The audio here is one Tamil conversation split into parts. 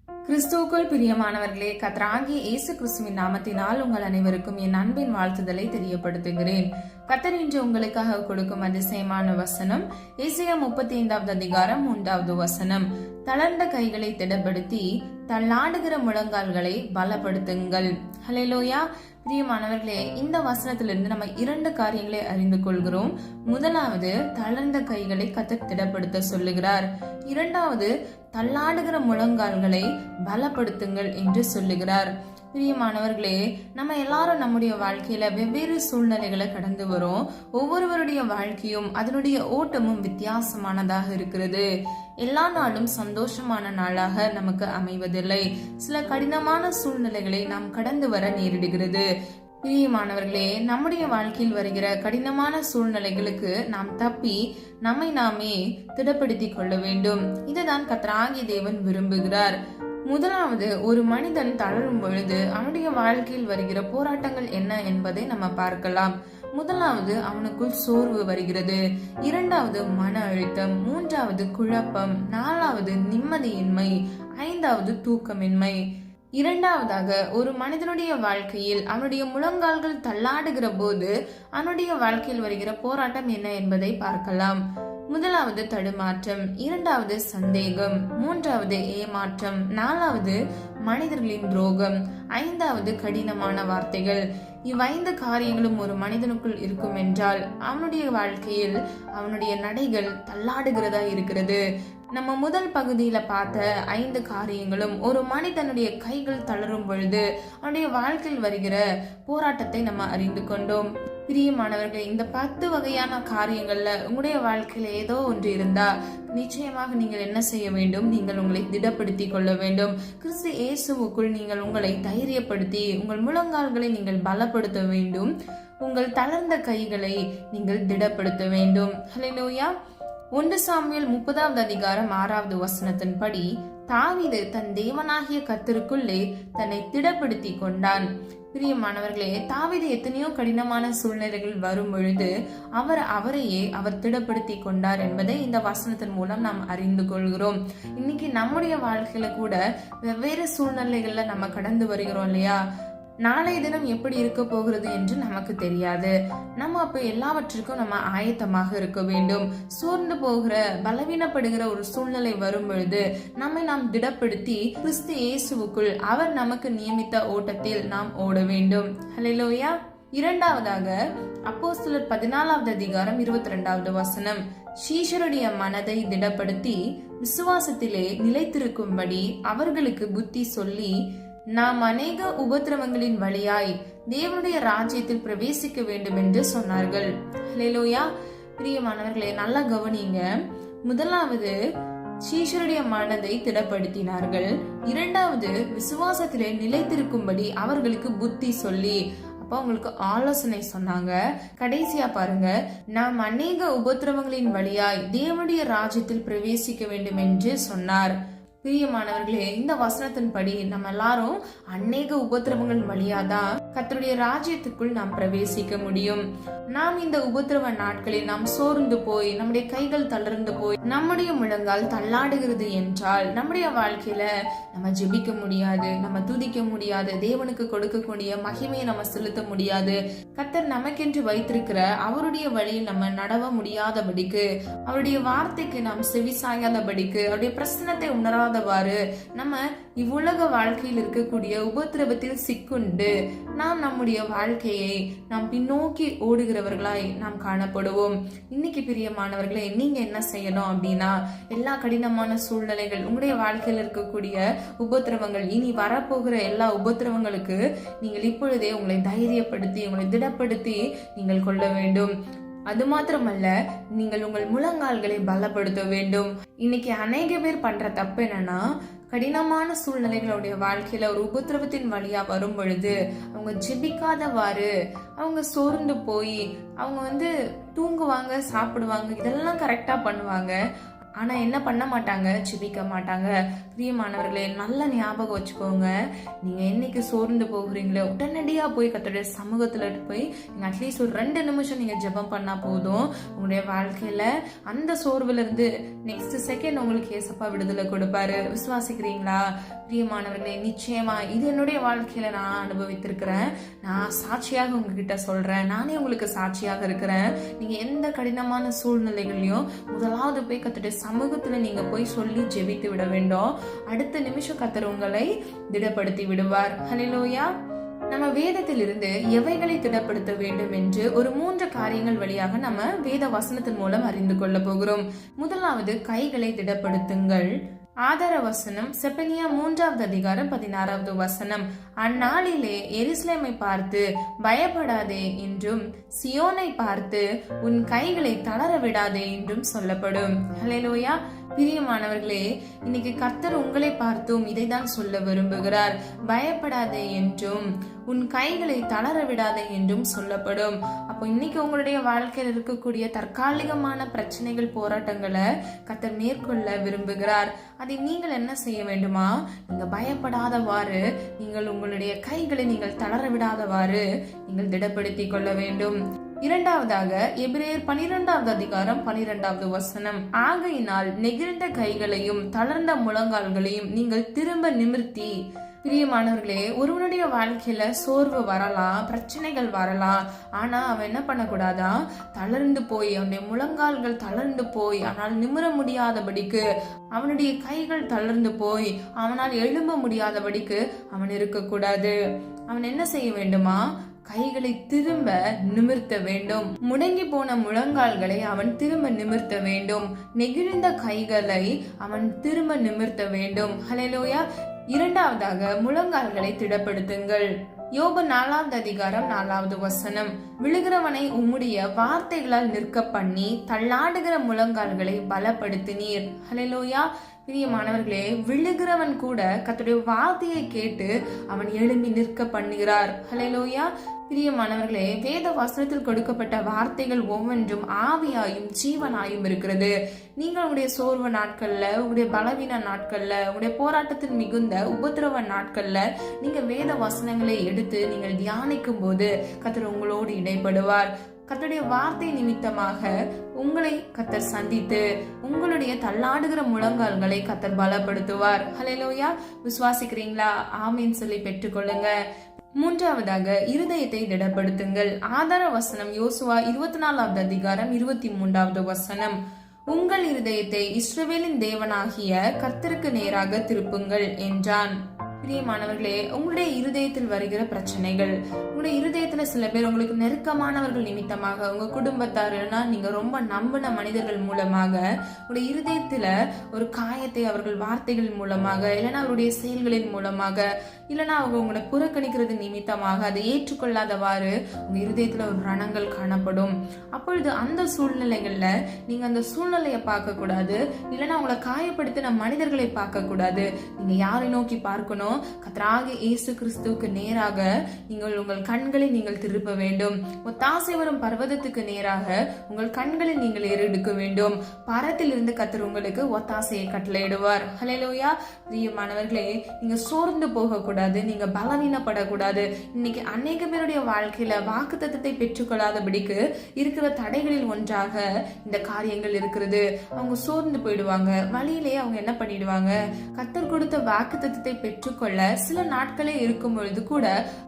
கிறிஸ்துவுக்குள் பிரியமானவர்களே, கர்த்தராகிய இயேசு கிறிஸ்துவின் நாமத்தினால் உங்கள் அனைவருக்கும் என் அன்பின் வாழ்த்துதலை தெரியப்படுத்துகிறேன். கர்த்தர் இன்று உங்களுக்காக கொடுக்கும் அதிசயமான வசனம் ஏசாயா 35வது அதிகாரம் 3வது வசனம். தளர்ந்த கைகளை திடப்படுத்தி தள்ளாடுகிற முழங்கால்களை பலப்படுத்துங்கள். ஹல்லேலூயா. பிரியமானவர்களே, இந்த வசனத்திலிருந்து நம்ம 2 காரியங்களை அறிந்து கொள்கிறோம். முதலாவது, தளர்ந்த கைகளை கர்த்தர் திடப்படுத்த சொல்லுகிறார். இரண்டாவது, தள்ளாடுகிற முழங்கால்களை பலப்படுத்துங்கள் என்று சொல்லுகிறார். பிரியமானவர்களே, நம்ம எல்லாரும் நம்முடைய வாழ்க்கையில வெவ்வேறு சூழ்நிலைகளை கடந்து வரோம். ஒவ்வொருவருடைய வாழ்க்கையும் அதனுடைய ஓட்டமும் வித்தியாசமானதாக இருக்கிறது. எல்லா நாளும் சந்தோஷமான நாளாக நமக்கு அமைவதில்லை. சில கடினமான சூழ்நிலைகளை நாம் கடந்து வர நேரிடுகிறது. பிரியமானவர்களே, நம்முடைய வாழ்க்கையில் வருகிற கடினமான சூழ்நிலைகளுக்கு நாம் தப்பி நம்மை நாமே திடப்படுத்திக் கொள்ள வேண்டும். இதுதான் கர்த்தராகிய தேவன் விரும்புகிறார். முதலாவது, ஒரு மனிதன் தளரும் பொழுது அவனுடைய வாழ்க்கையில் வருகிற போராட்டங்கள் என்ன என்பதை நம்ம பார்க்கலாம். முதலாவது, அவனுக்குள் சோர்வு வருகிறது. இரண்டாவது, மன அழுத்தம். மூன்றாவது, குழப்பம். நாலாவது, நிம்மதியின்மை. ஐந்தாவது, தூக்கமின்மை. இரண்டாவதாக, ஒரு மனிதனுடைய வாழ்க்கையில் அவனுடைய முழங்கால்கள் தள்ளாடுகிற போது அவனுடைய வாழ்க்கையில் வருகிற போராட்டம் என்ன என்பதை பார்க்கலாம். முதலாவது, தடுமாற்றம். இரண்டாவது, சந்தேகம். மூன்றாவது, ஏமாற்றம். நாலாவது, மனிதர்களின் துரோகம். ஐந்தாவது, கடினமான வார்த்தைகள். இவ்வைந்து காரியங்களும் ஒரு மனிதனுக்குள் இருக்கும் என்றால் அவனுடைய வாழ்க்கையில் அவனுடைய நடைகள் தள்ளாடுகிறதா இருக்கிறது. நம்ம முதல் பகுதியில பார்த்த 5 காரியங்களும் ஒரு மனிதனுடைய கைகள் தளரும் பொழுது அவனுடைய வாழ்க்கையில் வருகிற போராட்டத்தை நம்ம அறிந்து கொண்டோம். பிரியமானவர்களே, இந்த 10 வகையான காரியங்கள்ல உங்களுடைய வாழ்க்கையில ஏதோ ஒன்று இருந்தா நிச்சயமாக நீங்கள் என்ன செய்ய வேண்டும்? நீங்கள் உங்களை திடப்படுத்திக் கொள்ள வேண்டும். கிறிஸ்து இயேசுவுக்குள் நீங்கள் உங்களை தைரியப்படுத்தி உங்கள் முழங்கால்களை நீங்கள் பலப்படுத்த வேண்டும். உங்கள் தளர்ந்த கைகளை நீங்கள் திடப்படுத்த வேண்டும். ஹல்லேலூயா. 1 சாமுவேல் 30வது அதிகாரம் 6வது வசனத்தின்படி, தாவீது தன் தேவனாகிய கர்த்தருக்குள்ளே தன்னை திடப்படுத்தி கொண்டான். பிரியமானவர்களே, தாவீது எத்தனையோ கடினமான சூழ்நிலைகள் வரும் பொழுது அவரையே அவர் திடப்படுத்தி கொண்டார் என்பதை இந்த வசனத்தின் மூலம் நாம் அறிந்து கொள்கிறோம். இன்னைக்கு நம்முடைய வாழ்க்கையில கூட வெவ்வேறு சூழ்நிலைகள்ல நம்ம கடந்து வருகிறோம் இல்லையா? நாளைய தினம் எப்படி இருக்க போகிறது என்று நமக்கு தெரியாது. நம்ம அப்ப எல்லாவற்றிற்கும் நம்ம ஆயத்தமாக இருக்க வேண்டும். சோர்ந்து போகிற, பலவீனப்படுகிற ஒரு சூழ்நிலை வரும் பொழுது நம்மை நாம் திடப்படுத்தி கிறிஸ்து இயேசுவுக்குள் அவர் நமக்கு நியமித்த ஓட்டத்தில் நாம் ஓட வேண்டும். ஹல்லேலூயா. இரண்டாவதாக, அப்போஸ்தலர் 14வது அதிகாரம் 22வது வசனம். சீஷருடைய மனதை திடப்படுத்தி விசுவாசத்திலே நிலைத்திருக்கும்படி அவர்களுக்கு புத்தி சொல்லி, நாம் அநேக உபத்திரவங்களின் வழியாய் தேவனுடைய ராஜ்யத்தில் பிரவேசிக்க வேண்டும் என்று சொன்னார்கள். ஹல்லேலூயா. பிரியமானவர்களே, நல்லா கவனிங்க. முதலாவது, சீஷருடைய மனதை திடப்படுத்தினார்கள். இரண்டாவது, விசுவாசத்திலே நிலைத்திருக்கும்படி அவர்களுக்கு புத்தி சொல்லி, அப்ப அவங்களுக்கு ஆலோசனை சொன்னாங்க. கடைசியா பாருங்க, நாம் அநேக உபத்திரவங்களின் வழியாய் தேவனுடைய ராஜ்யத்தில் பிரவேசிக்க வேண்டும் என்று சொன்னார். பிரியமானவர்களே, இந்த வசனத்தின்படி நம்ம எல்லாரும் அநேக உபத்திரவங்கள் வழியாதான் கர்த்தருடைய ராஜ்யத்துக்குள் நாம் பிரவேசிக்க முடியும். நாம் இந்த உபத்திரவ நாட்களில் நாம் சோர்ந்து போய் நம்முடைய கைகள் தளர்ந்து போய் நம்முடைய முழங்கால் தள்ளாடுகிறது என்றால் நம்முடைய வாழ்க்கையில நம்ம ஜெபிக்க முடியாது, நம்ம துதிக்க முடியாது, தேவனுக்கு கொடுக்கக்கூடிய மகிமையை நம்ம செலுத்த முடியாது. கர்த்தர் நமக்கென்று வைத்திருக்கிற அவருடைய வழியில் நம்ம நடவ முடியாதபடிக்கு, அவருடைய வார்த்தைக்கு நாம் செவி சாயாதபடிக்கு, அவருடைய பிரசன்னத்தை உணராதவாறு நம்ம இவ்வுலக வாழ்க்கையில் இருக்கக்கூடிய உபத்திரவத்தில் சிக்குண்டு நாம் நம்முடைய வாழ்க்கையை நாம் பின்னோக்கி ஓடுகிறவர்களாய் நாம் காணப்படுவோம். இன்னைக்கு பிரியமானவர்களே, நீங்க என்ன செய்யணும் அப்படின்னா, எல்லா கடினமான சூழ்நிலைகள், உங்களுடைய வாழ்க்கையில் இருக்கக்கூடிய உபத்திரவங்கள், இனி வரப்போகிற எல்லா உபத்திரவங்களுக்கு நீங்கள் இப்பொழுதே உங்களை தைரியப்படுத்தி உங்களை திடப்படுத்தி நீங்கள் கொள்ள வேண்டும். அது மாத்திரமல்ல, நீங்கள் உங்கள் முழங்கால்களை பலப்படுத்த வேண்டும். இன்னைக்கு அநேக பேர் பண்ற தப்பு என்னன்னா, கடினமான சூழ்நிலைகளுடைய வாழ்க்கையில ஒரு உபத்திரவத்தின் வழியா வரும் பொழுது அவங்க ஜெபிக்காதவாறு அவங்க சோர்ந்து போய் அவங்க தூங்குவாங்க, சாப்பிடுவாங்க, இதெல்லாம் கரெக்டா பண்ணுவாங்க. ஆனா என்ன பண்ண மாட்டாங்க, ஜெபிக்க மாட்டாங்க. பிரியமானவர்களே, நல்ல ஞாபகம் வச்சுக்கோங்க. நீங்க என்னைக்கு சோர்ந்து போகிறீங்களோ உடனடியா போய் கர்த்தருடைய சமூகத்துல போய் நீங்க அட்லீஸ்ட் ஒரு 2 நிமிஷம் நீங்க ஜெபம் பண்ணா போதும். உங்களுடைய வாழ்க்கையில அந்த சோர்வுல இருந்து நெக்ஸ்ட் செகண்ட் உங்களுக்கு ஏசப்பா விடுதலை கொடுப்பாரு. விசுவாசிக்கிறீங்களா? பிரியமானவர்களே, நிச்சயமா இது என்னுடைய வாழ்க்கையில நான் அனுபவித்திருக்கிறேன். நான் சாட்சியாக உங்ககிட்ட சொல்றேன். நானே உங்களுக்கு சாட்சியாக இருக்கிறேன். நீங்க எந்த கடினமான சூழ்நிலைகளையும் முதலாவது போய் கர்த்தருடைய சமூகத்துல நீங்க போய் சொல்லி ஜெபித்து விட வேண்டும். அடுத்த நிமிஷம் கர்த்தர் உங்களை திடப்படுத்தி விடுவார். ஹல்லேலூயா. நம்ம வேதத்தில் இருந்து எவைகளை திடப்படுத்த வேண்டும் என்று ஒரு 3 காரியங்கள் வழியாக நம்ம வேத வசனத்தின் மூலம் அறிந்து கொள்ள போகிறோம். முதலாவது, கைகளை திடப்படுத்துங்கள். ஆதார வசனம் செப்பனியா 3வது அதிகாரம் 16வது வசனம். அந்நாளிலே எருசலேமை பார்த்து பயப்படாதே என்றும் சியோனை பார்த்து உன் கைகளை தளர விடாதே என்றும் சொல்லப்படும். ஹல்லேலூயா. பிரியமானவர்களே, இன்னைக்கு கர்த்தர் உங்களை பார்த்தும் இதைதான் சொல்ல விரும்புகிறார். பயப்படாதே என்றும் உன் கைகளை தளர விடாதே என்றும் சொல்லப்படும். அப்போ இன்னைக்கு உங்களுடைய வாழ்க்கையில் இருக்கக்கூடிய தற்காலிகமான பிரச்சனைகள், போராட்டங்களை கர்த்தர் மேற்கொள்ள விரும்புகிறார். அதை நீங்கள் என்ன செய்ய வேண்டுமா? நீங்க பயப்படாதவாறு, நீங்கள் உங்களுடைய கைகளை நீங்கள் தளர விடாதவாறு நீங்கள் திடப்படுத்திக் கொள்ள வேண்டும். இரண்டாவதாக, எபிரேயர் 12வது அதிகாரம் 12வது வசனம். ஆகையினால் நெகிழ்ந்த கைகளையும் தளர்ந்த முழங்கால்களையும் நீங்கள் திரும்ப நிமிர்த்தி. பிரியமானவர்களே, ஒருவனுடைய வாழ்க்கையில சோர்வு வரலாம், பிரச்சனைகள் வரலாம். ஆனா அவன் என்ன பண்ணக்கூடாதா? தளர்ந்து போய், அவனுடைய முழங்கால்கள் தளர்ந்து போய் ஆனால் நிமிர முடியாதபடிக்கு, அவனுடைய கைகள் தளர்ந்து போய் அவனால் எழும்ப முடியாதபடிக்கு அவன் இருக்கக்கூடாது. அவன் என்ன செய்ய வேண்டுமா? கைகளை திரும்ப நிமிர்த்த வேண்டும். முடங்கி போன முழங்கால்களை அவன் திரும்ப நிமிர்த்த வேண்டும். நெகிழ்ந்த கைகளை அவன் திரும்ப நிமிர்த்த வேண்டும். ஹல்லேலூயா. இரண்டாவதாக, முழங்கால்களை திடப்படுத்துங்கள். யோபு 4வது அதிகாரம் 4வது வசனம். விழுகிறவனை உம்முடைய வார்த்தைகளால் நிற்க பண்ணி தள்ளாடுகிற முழங்கால்களை பலப்படுத்தினீர். ஹல்லேலூயா. பிரியமானவர்களே, விழுகிறவன் கூட கர்த்தருடைய வார்த்தையை கேட்டு அவன் எழும்பி நிற்க பண்ணுகிறார். ஹல்லேலூயா. பிரியமானவர்களே, வேத வசனத்தில் கொடுக்கப்பட்ட வார்த்தைகள் ஒவ்வொன்றும் ஆவியாயும் ஜீவனாயும் இருக்கிறது. நீங்கள் உங்களுடைய சோர்வு நாட்கள்ல, உங்களுடைய பலவீன நாட்கள்ல, உங்களுடைய போராட்டத்தின் மிகுந்த உபத்திரவ நாட்கள்ல நீங்க வேத வசனங்களை எடுத்து நீங்கள் தியானிக்கும் போது கர்த்தர் உங்களோடு இடைப்படுவார். கர்த்தருடைய வார்த்தை நிமித்தமாக உங்களை கர்த்தர் சந்தித்து உங்களுடைய தள்ளாடுகிற முழங்கால்களை கர்த்தர் பலப்படுத்துவார். ஹல்லேலூயா. விசுவாசிக்கிறீங்களா? ஆமீன் சொல்லி பெற்றுக்கொள்ளுங்க. மூன்றாவதாக, இருதயத்தை திடப்படுத்துங்கள். ஆதார வசனம் யோசுவா 24வது அதிகாரம் 23வது வசனம். உங்கள் இருதயத்தை இஸ்ரவேலின் தேவனாகிய கர்த்தருக்கு நேராக திருப்புங்கள் என்றான். பிரியமானவர்களே, உங்களுடைய இருதயத்தில் வருகிற பிரச்சனைகள், உங்களுடைய இருதயத்துல சில பேர் உங்களுக்கு நெருக்கமானவர்கள் நிமித்தமாக, உங்க குடும்பத்தார் இல்லைன்னா நீங்க ரொம்ப நம்பின மனிதர்கள் மூலமாக உங்களுடைய இருதயத்துல ஒரு காயத்தை அவர்கள் வார்த்தைகள் மூலமாக, இல்லைன்னா அவருடைய செயல்களின் மூலமாக, இல்லைன்னா அவங்க உங்களை புறக்கணிக்கிறது நிமித்தமாக அதை ஏற்றுக்கொள்ளாதவாறு உங்க இருதயத்துல ஒரு ரணங்கள் காணப்படும். அப்பொழுது அந்த சூழ்நிலைகள்ல நீங்க அந்த சூழ்நிலையை பார்க்க கூடாது, இல்லைன்னா உங்களை காயப்படுத்தின மனிதர்களை பார்க்க கூடாது. நீங்க யாரை நோக்கி பார்க்கணும்? கர்த்தராகிய இயேசு கிறிஸ்துவுக்கு நேராக நீங்கள் உங்கள் கண்களை நீங்கள் திருப்ப வேண்டும். ஒத்தாசை வரும் பர்வதத்துக்கு நேராக உங்கள் கண்களை நீங்கள் ஏறெடுக்க வேண்டும். பரத்தில் இருந்து கர்த்தர் உங்களுக்கு ஒத்தாசையை கட்டளையிடுவார். ஹல்லேலூயா. பிரியமானவர்களே, நீங்க சோர்ந்து போக கூடாது, நீங்க பலவீனப்படக்கூடாது. இன்னைக்கு அநேக பேருடைய வாழ்க்கையில வாக்குத்தத்தத்தை பெற்றுக்கொள்ளாதபடிக்கு இருக்கிற தடைகளில் ஒன்றாக இந்த காரியங்கள் இருக்கிறது. அவங்க சோர்ந்து போயிடுவாங்க. வழியிலேயே அவங்க என்ன பண்ணிடுவாங்க? கர்த்தர் கொடுத்த வாக்குத்தத்தத்தை பெற்றுக்கொள்ள சில நாட்களே இருக்கும் பொழுது கூட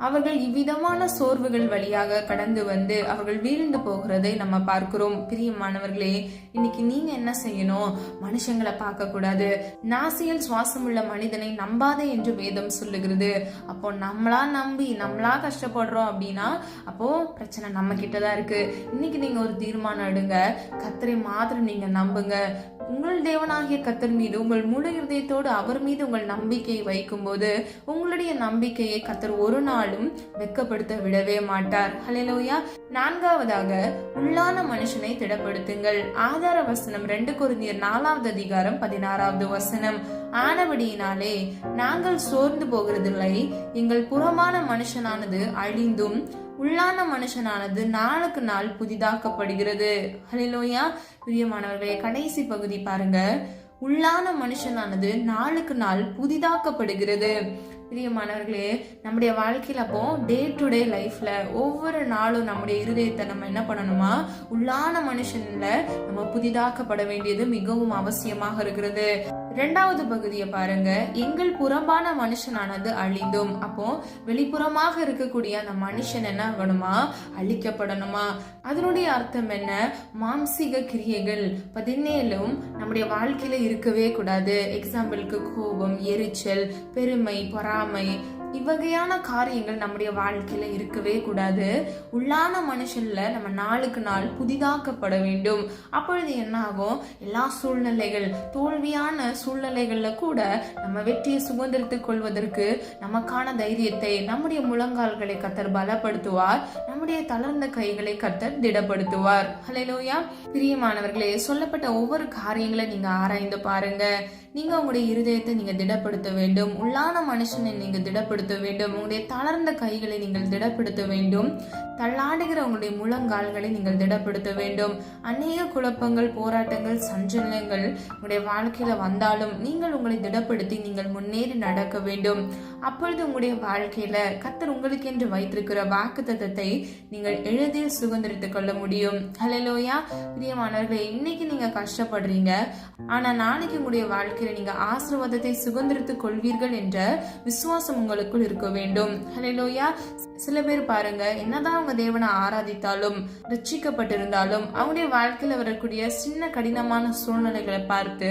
அவர்கள் இவ்விதமான சோர்வுகள் வழியாக கடந்து வந்து அவர்கள் வீழ்ந்து போகிறதை நம்ம பார்க்கிறோம். பிரியமானவர்களே, இன்னைக்கு நீங்க என்ன செய்யணும்? மனுஷங்களை பார்க்க கூடாது. நாசியில் சுவாசம் உள்ள மனிதனை நம்பாதே என்று வேதம் சொல்லுகிறது. அப்போ நம்மளா நம்பி நம்மளா கஷ்டப்படுறோம் அப்படின்னா அப்போ பிரச்சனை நம்ம கிட்டதான் இருக்கு. இன்னைக்கு நீங்க ஒரு தீர்மானம் எடுங்க. கர்த்தரை மாத்திரம் நீங்க நம்புங்க. உங்கள் தேவனாகிய கர்த்தர் மீது உங்கள் முழு இருதயத்தோடு அவர் மீது உங்கள் நம்பிக்கையை வைக்கும் போது உங்களுடைய நம்பிக்கையை கர்த்தர் ஒரு நாளும் வெட்கப்படுத்த விடவே மாட்டார். ஹல்லேலூயா. நான்காவதாக, உள்ளான மனுஷனை திடப்படுத்துங்கள். ஆதார வசனம் 2 கொரிந்தியர் 4வது அதிகாரம் 16வது வசனம். ஆனபடியினாலே நாங்கள் சோர்ந்து போகிறதில்லை. எங்கள் புறமான மனுஷனானது அழிந்தும் உள்ளான மனுஷனானது நாளுக்கு நாள் புதிதாக்கப்படுகிறது. ஹல்லேலூயா. பிரியமானவர்களே, கடைசி பகுதி பாருங்க. உள்ளான மனுஷனானது நாளுக்கு நாள் புதிதாக்கப்படுகிறது. பிரியமானவர்களே, நம்முடைய வாழ்க்கையில அப்போ டே டு டே லைஃப்ல ஒவ்வொரு நாளும் நம்முடைய இருதயத்தை நம்ம என்ன பண்ணணுமா, உள்ளான மனுஷன்ல நம்ம புதிதாக்கப்பட வேண்டியது மிகவும் அவசியமாக இருக்கிறது. இரண்டாவது பகுதியை பாருங்க. எங்கள் புறம்பான மனுஷனானது அழிந்தும். அப்போ வெளிப்புறமாக இருக்கக்கூடிய அந்த மனுஷன் என்ன ஆகணுமா, அழிக்கப்படணுமா. அதனுடைய அர்த்தம் என்ன? மாம்சீக கிரியைகள் 17 நம்முடைய வாழ்க்கையில இருக்கவே கூடாது. எக்ஸாம்பிளுக்கு கோபம், எரிச்சல், பெருமை, பொறாமை, இவ்வகையான காரியங்கள் நம்முடைய வாழ்க்கையில இருக்கவே கூடாது. உள்ளான மனுஷன்ல நம்ம நாளுக்கு நாள் புதிதாக்கப்பட வேண்டும். அப்பொழுது என்ன ஆகும்? எல்லா சூழ்நிலைகள், தோல்வியான சூழ்நிலைகள்ல கூட நம்ம வெற்றியை சுதந்திரத்துக் கொள்வதற்கு நமக்கான தைரியத்தை, நம்முடைய முழங்கால்களை கர்த்தர் பலப்படுத்துவார். நம்முடைய தளர்ந்த கைகளை கர்த்தர் திடப்படுத்துவார். ஹல்லேலூயா. பிரியமானவர்களே, சொல்லப்பட்ட ஒவ்வொரு காரியங்களை நீங்க ஆராய்ந்து பாருங்க. நீங்க உங்களுடைய இருதயத்தை நீங்க திடப்படுத்த வேண்டும். உள்ளான மனுஷனை நீங்க திடப்படுத்த வேண்டும். உங்களுடைய தளர்ந்த கைகளை நீங்கள் திடப்படுத்த வேண்டும். தள்ளாடுகிற உங்களுடைய முழங்கால்களை நீங்கள் திடப்படுத்த வேண்டும். அநேக குழப்பங்கள், போராட்டங்கள், சஞ்சலங்கள் உங்களுடைய வாழ்க்கையில வந்தாலும் நீங்கள் உங்களை திடப்படுத்தி நீங்கள் முன்னேறி நடக்க வேண்டும். அப்பொழுது உங்களுடைய வாழ்க்கையில கர்த்தர் உங்களுக்கு என்று வைத்திருக்கிற வாக்குத்தத்தத்தை நீங்கள் எளிதில் சுதந்திரித்துக் கொள்ள முடியும். ஹல்லேலூயா. பிரியமானவர்களே, இன்னைக்கு நீங்க கஷ்டப்படுறீங்க, ஆனா நாளைக்கு உங்களுடைய வாழ்க்கையில நீங்க ஆசீர்வாதத்தை சுதந்திரித்துக் கொள்வீர்கள் என்ற விசுவாசம் உங்களுக்குள் இருக்க வேண்டும். ஹல்லேலூயா. சில பேர் பாருங்க, என்னதான் அவங்க தேவனை ஆராதித்தாலும், ரட்சிக்கப்பட்டிருந்தாலும் அவங்களுடைய வாழ்க்கையில வரக்கூடிய சின்ன கடினமான சூழ்நிலைகளை பார்த்து,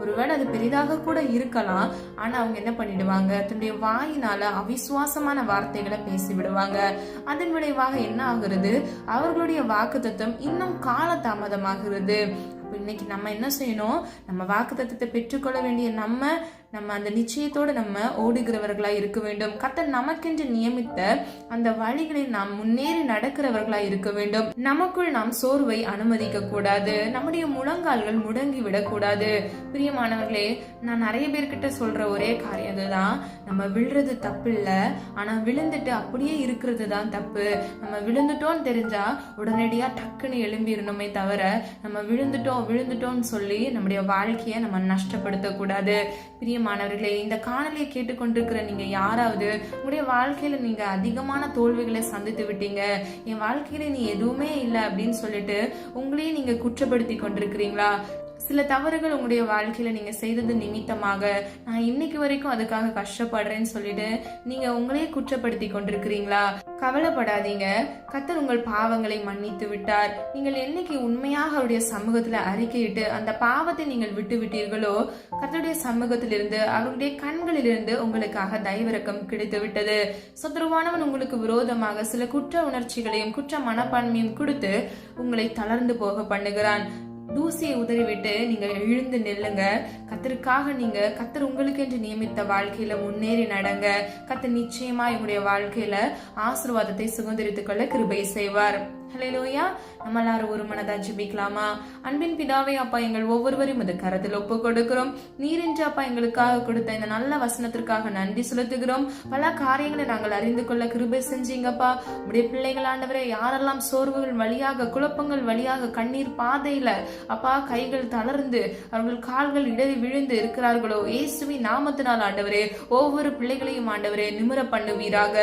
ஒருவேளை அது பெரிதாக கூட இருக்கலாம், ஆனா அவங்க என்ன பண்ணிடுவாங்க, தன்னுடைய வாயினால அவிசுவாசமான வார்த்தைகளை பேசி விடுவாங்க. அதன் விளைவாக என்ன ஆகுறது? அவர்களுடைய வாக்குத்தத்தம் இன்னும் கால தாமதமாகிறது. இன்னைக்கு நம்ம என்ன செய்யணும்? நம்ம வாக்குத்தத்தத்தை பெற்றுக்கொள்ள வேண்டிய நம்ம அந்த நிச்சயத்தோடு நம்ம ஓடுகிறவர்களா இருக்க வேண்டும். கர்த்தர் நமக்கென்று நியமித்த அந்த வழிகளை நாம் முன்னேறி நடக்கிறவர்களா இருக்க வேண்டும். நமக்குள் நாம் சோர்வை அனுமதிக்க கூடாது. நம்முடைய முழங்கால்கள் முடங்கி விடக்கூடாது. பிரியமானவர்களே, நான் நிறைய பேர்கிட்ட சொல்ற ஒரே காரியம் அதுதான், நம்ம விழுறது தப்பு இல்ல, ஆனா விழுந்துட்டு அப்படியே இருக்கிறது தான் தப்பு. நம்ம விழுந்துட்டோம்னு தெரிஞ்சா உடனடியா டக்குன்னு எழும்பிடணுமே தவிர, நம்ம விழுந்துட்டோம்னு சொல்லி நம்முடைய வாழ்க்கையை நம்ம நஷ்டப்படுத்த கூடாது. பிரியமானவர்களே, இந்த காணொலியை கேட்டுக்கொண்டிருக்கிற நீங்க யாராவது உங்களுடைய வாழ்க்கையில நீங்க அதிகமான தோல்விகளை சந்தித்து விட்டீங்க, என் வாழ்க்கையில நீ எதுவுமே இல்லை அப்படின்னு சொல்லிட்டு உங்களையே நீங்க குற்றப்படுத்தி கொண்டிருக்கிறீங்களா? சில தவறுகள் உங்களுடைய வாழ்க்கையில நீங்க செய்தது நிமித்தமாக நான் இன்னைக்கு வரைக்கும் அதுக்காக கஷ்டப்படுறேன்னு சொல்லிட்டு நீங்க உங்களையே குற்றப்படுத்தி கொண்டிருக்கிறீங்களா? கவலைப்படாதீங்க. கர்த்தர் உங்கள் பாவங்களை மன்னித்து விட்டார். நீங்கள் என்னைக்கு உண்மையாக அவருடைய சமூகத்துல அறிக்கையிட்டு அந்த பாவத்தை நீங்கள் விட்டு விட்டீர்களோ, கர்த்தருடைய சமூகத்திலிருந்து, அவருடைய கண்களிலிருந்து உங்களுக்காக தயவிரக்கம் கிடைத்து விட்டது. சத்துருவானவன் உங்களுக்கு விரோதமாக சில குற்ற உணர்ச்சிகளையும் குற்ற மனப்பான்மையும் கொடுத்து உங்களை தளர்ந்து போக பண்ணுகிறான். தூசியை உதறிவிட்டு நீங்க எழுந்து நில்லுங்க. கர்த்தருக்காக நீங்க கர்த்தர் உங்களுக்கு என்று நியமித்த வாழ்க்கையில முன்னேறி நடங்க. கர்த்தர் நிச்சயமா உங்களுடைய வாழ்க்கையில ஆசீர்வாதத்தை சுதந்திரித்துக் கொள்ள கிருபை செய்வார். ஹல்லேலூயா. நம்ம எல்லாரும் ஒரு மனதா ஜெபிக்கலாமா? அன்பின் பிதாவே, அப்பா, எங்கள் ஒவ்வொருவரையும் இந்த கரத்தில் ஒப்பு கொடுக்கிறோம். நீரின்றி அப்பா எங்களுக்காக கொடுத்த இந்த நல்ல வசனத்திற்காக நன்றி செலுத்துகிறோம். பல காரியங்களை நாங்கள் அறிந்து கொள்ள கிருபை செஞ்சீங்கப்பா. உடைய பிள்ளைகள் ஆண்டவரே, யாரெல்லாம் சோர்வுகள் வழியாக, குழப்பங்கள் வழியாக, கண்ணீர் பாதையில அப்பா கைகள் தளர்ந்து அவர்கள் கால்கள் இடறி விழுந்து இருக்கிறார்களோ, இயேசுவின் நாமத்தினால் ஆண்டவரே ஒவ்வொரு பிள்ளைகளையும் ஆண்டவரே நிமிர பண்ணுவீராக,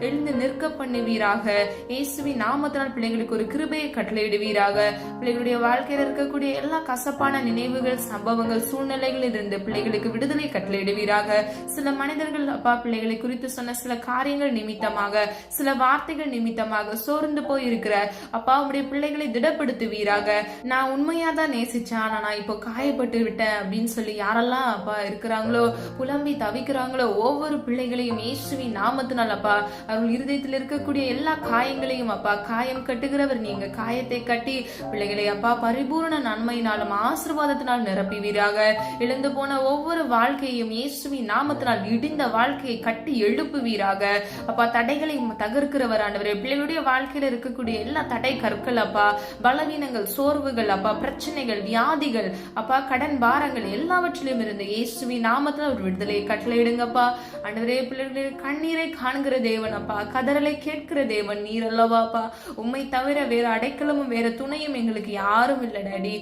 எழுந்து நிற்க பண்ணுவீராக. இயேசுவின் நாமத்தினால் பிள்ளைகள் ஒரு கிருபையை கட்டளையிடுவீராக. பிள்ளைகளுடைய வாழ்க்கையில் இருக்கக்கூடிய எல்லா கசப்பான நினைவுகள், சம்பவங்கள், சூழ்நிலைகளில் இருந்து பிள்ளைகளுக்கு விடுதலை கட்டளையிடுவீராக. சில மனிதர்கள் அப்பா பிள்ளைகளை குறித்து சொன்ன சில காரியங்கள் நிமித்தமாக, சில வார்த்தைகள் நிமித்தமாக சோர்ந்து போய் இருக்கிற அப்பா உடைய பிள்ளைகளை திடப்படுத்துவீராக. நான் உண்மையா தான் நேசிச்சேன், ஆனா நான் இப்போ காயப்பட்டு விட்டேன் அப்படின்னு சொல்லி யாரெல்லாம் அப்பா இருக்கிறாங்களோ, புலம்பி தவிக்கிறாங்களோ, ஒவ்வொரு பிள்ளைகளையும் இயேசுவின் நாமத்தினால் அப்பா அவர்கள் இருதயத்தில் இருக்கக்கூடிய எல்லா காயங்களையும் அப்பா காயம் கட்டு கட்டுகிறவர் நீங்க. காயத்தை கட்டி பிள்ளைகளை அப்பா பரிபூரண நன்மையினாலும் ஆசீர்வாதத்தினால் நிரப்புவீராக. இழந்து போன ஒவ்வொரு வாழ்க்கையும் இயேசுவின் நாமத்தினால் இடிந்த வாழ்க்கையை கட்டி எழுப்புவீராக. அப்பா தடைகளை தகர்க்கிறவர் ஆண்டவரே. பிள்ளைகளுடைய வாழ்க்கையில இருக்கக்கூடிய எல்லா தடை கற்கள் அப்பா, பலவீனங்கள், சோர்வுகள் அப்பா, பிரச்சனைகள், வியாதிகள் அப்பா, கடன் பாரங்கள் எல்லாவற்றிலும் இருந்து இயேசுவின் நாமத்தில் ஒரு விடுதலையை கட்டளையிடுங்கப்பா. ஆண்டவரே, பிள்ளைகளுடைய கண்ணீரை காண்கிற தேவன் அப்பா, கதறலை கேட்கிற தேவன் நீர் அல்லவாப்பா. உம்மை தவிர வேற அடைக்கலமும் வேற துணையும் எங்களுக்கு யாரும் இல்லை டாடி.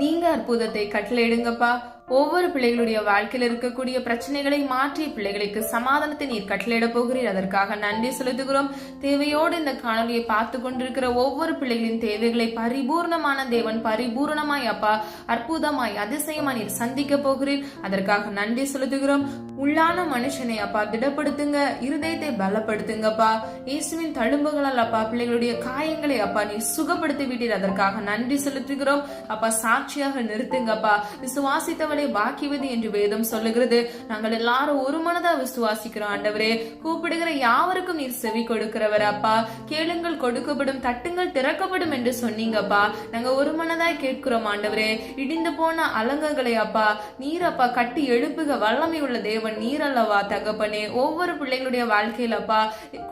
நீங்க அற்புதத்தை கட்டளையிடுங்கப்பா. ஒவ்வொரு பிள்ளைகளுடைய வாழ்க்கையில் இருக்கக்கூடிய பிரச்சனைகளை மாற்றி பிள்ளைகளுக்கு சமாதானத்தை நீர் கட்டளையிட போகிறீர். அதற்காக நன்றி செலுத்துகிறோம். தேவையோடு இந்த காணொலியை பார்த்து கொண்டிருக்கிற ஒவ்வொரு பிள்ளைகளின் தேவைகளை பரிபூர்ணமான தேவன் பரிபூர்ணமாய் அப்பா, அற்புதமாய், அதிசயமாய் நீர் சந்திக்க போகிறீர். அதற்காக நன்றி செலுத்துகிறோம். உள்ளான மனுஷனை அப்பா திடப்படுத்துங்க, இருதயத்தை பலப்படுத்துங்கப்பா. இயேசுவின் தழும்புகளால் அப்பா பிள்ளைகளுடைய காயங்களை அப்பா நீர் சுகப்படுத்தி விட்டீர். அதற்காக நன்றி செலுத்துகிறோம் அப்பா. சாட்சியாக நிறுத்துங்கப்பா. விசுவாசித்தவரை பாக்கியவது என்று வேதம் சொல்லுகிறது. நாங்கள் எல்லாரும் ஒரு மனதா விசுவாசிக்கிறோம் ஆண்டவரே. கூப்பிடுகிற யாவருக்கும் நீர் செவி கொடுக்கிறவர் அப்பா. கேளுங்கள் கொடுக்கப்படும், தட்டுங்கள் திறக்கப்படும் என்று சொன்னீங்கப்பா. நாங்க ஒரு மனதாய் கேட்கிறோம் ஆண்டவரே. இடிந்து போன அலங்கங்களை அப்பா நீர் அப்பா கட்டி எழுப்புக வல்லமை உள்ள தேவன் நீர் அல்லவா தகப்பனே. ஒவ்வொரு பிள்ளைகளுடைய வாழ்க்கையில் அப்பா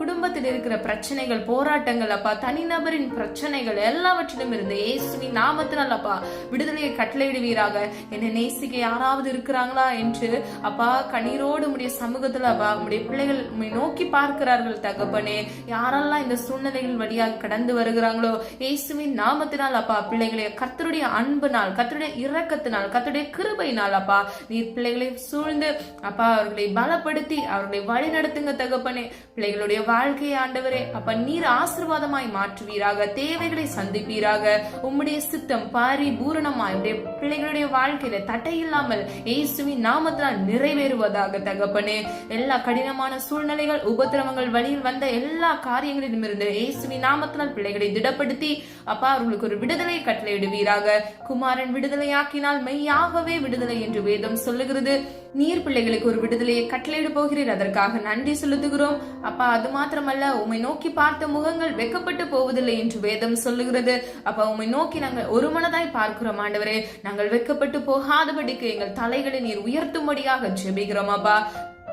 குடும்பத்தில் இருக்கிற பிரச்சனைகள், போராட்டங்கள் அப்பா, தனிநபரின் பிரச்சனைகள் எல்லாவற்றிலும் இருந்து இயேசுவின் நாமத்தினால் அப்பா விடுதலையை கட்டளையிடுவீராக. என்னை நேசிக்க யாராவது இருக்கிறாங்களா என்று அப்பா கண்ணீரோடு உடைய சமூகத்துல அப்பா உடைய பிள்ளைகள் நோக்கி பார்க்கிறார்கள் தகப்பனே. யாரெல்லாம் இந்த சூழ்நிலைகள் வழியாக கடந்து வருகிறாங்களோ இயேசுவின் நாமத்தினால் அப்பா பிள்ளைகளை கர்த்தருடைய அன்பினால், கர்த்தருடைய இரக்கத்தினால், கர்த்தருடைய கிருபையினால் அப்பா நீர் பிள்ளைகளை சூழ்ந்து அப்பா அவர்களை பலப்படுத்தி அவர்களை வழி நடத்துங்க தகப்பனே. பிள்ளைகளுடைய வாழ்க்கையை ஆண்டவரே அப்பா நீர் ஆசீர்வாதமாய் மாற்றுவீராக. தேவைகளை சந்திப்பீராக. உம்முடைய சித்தம் பரிபூரணமாய் உடைய பிள்ளைகளுடைய வாழ்க்கையில தட்டை இல்லாமல் இயேசுவின் நாமத்தினால் நிறைவேறுவதாக தகப்பனே. எல்லா கடினமான சூழ்நிலைகள், உபத்திரவங்கள், வழியில் வந்த எல்லா காரியங்களிலும் இருந்து இயேசுவின் நாமத்தினால் பிள்ளைகளை திடப்படுத்தி அப்பா அவர்களுக்கு ஒரு விடுதலை கட்டளையிடுவீராக. குமாரன் விடுதலையாக்கினால் மெய்யாகவே விடுதலை என்று வேதம் சொல்லுகிறது. நீர் பிள்ளைகளுக்கு ஒரு விடுதலையை கட்டளையிட போகிறீர். அதற்காக நன்றி செலுத்துகிறோம் அப்பா. அது மாத்திரமல்ல, உம்மை நோக்கி பார்த்த முகங்கள் வெக்கப்பட்டு போவதில்லை என்று வேதம் சொல்லுகிறது. அப்பா உம்மை நோக்கி நாங்கள் ஒரு மனதாய் பார்க்கிறோம் ஆண்டவரே. நாங்கள் வெக்கப்பட்டு போகாதபடிக்கு எங்கள் தலைகளை நீர் உயர்த்தும்படியாக ஜெபிக்கிறோம் அப்பா.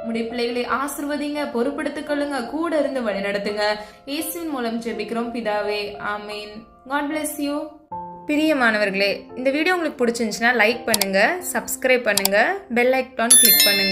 உடைய பிள்ளைகளை ஆசிர்வதிங்க, பொறுப்படுத்திக் கொள்ளுங்க, கூட இருந்து வழி நடத்துங்க. இயேசுவின் மூலம் ஜெபிக்கிறோம் பிதாவே, ஆமீன். God bless you. பிரியமானவர்களே, இந்த வீடியோ உங்களுக்கு பிடிச்சிருந்துச்சுன்னா லைக் பண்ணுங்க, சப்ஸ்கிரைப் பண்ணுங்க, பெல் ஐகான் கிளிக் பண்ணுங்க.